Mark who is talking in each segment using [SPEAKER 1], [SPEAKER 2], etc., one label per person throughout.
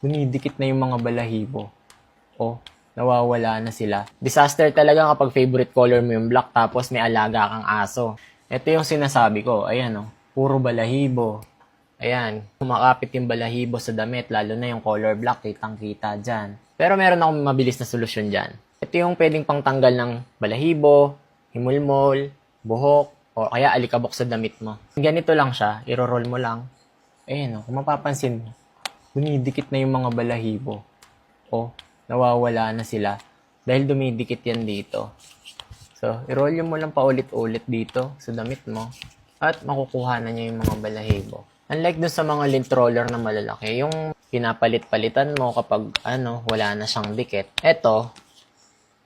[SPEAKER 1] Dumidikit na yung mga balahibo. O, nawawala na sila. Disaster talaga kapag favorite color mo yung black tapos may alaga kang aso. Ito yung sinasabi ko. Ayan o, puro balahibo. Ayan, kumakapit yung balahibo sa damit, lalo na yung color black, kitang-kita dyan. Pero meron akong mabilis na solusyon dyan. Ito yung pwedeng pangtanggal ng balahibo, himulmol, buhok, o kaya alikabok sa damit mo. Ganito lang siya, iro-roll mo lang. Ayan o, kung mapapansin mo, dumidikit na yung mga balahibo. O, nawawala na sila. Dahil dumidikit yan dito. So, i-roll mo lang paulit-ulit dito sa damit mo. At makukuha na niya yung mga balahibo. Unlike dun sa mga lint roller na malalaki, yung pinapalit-palitan mo kapag wala na siyang dikit. Eto,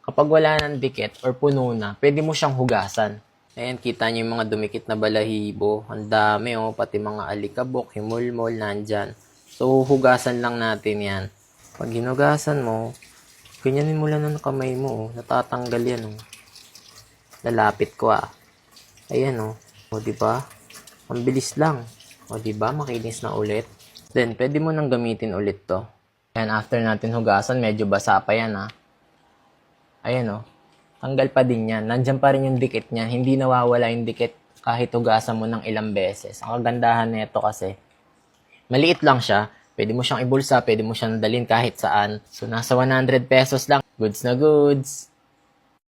[SPEAKER 1] kapag wala nang dikit or puno na, pwede mo siyang hugasan. Ayan, kita niyo yung mga dumikit na balahibo. Ang dami pati mga alikabok, himulmol, nandyan. So, hugasan lang natin yan. Pag hinugasan mo, ganyanin mo lang ng kamay mo. Natatanggal yan. Lalapit ko Ayan O, diba? Ang bilis lang. O, diba? Makinis na ulit. Then, pwede mo nang gamitin ulit to. And after natin hugasan, medyo basa pa yan Ayan tanggal pa din yan. Nandyan pa rin yung dikit niya. Hindi nawawala yung dikit kahit hugasan mo ng ilang beses. Ang kagandahan nito kasi, maliit lang siya. Pwede mo siyang ibulsa, pwede mo siyang dalhin kahit saan. So, nasa 100 pesos lang. Goods na goods.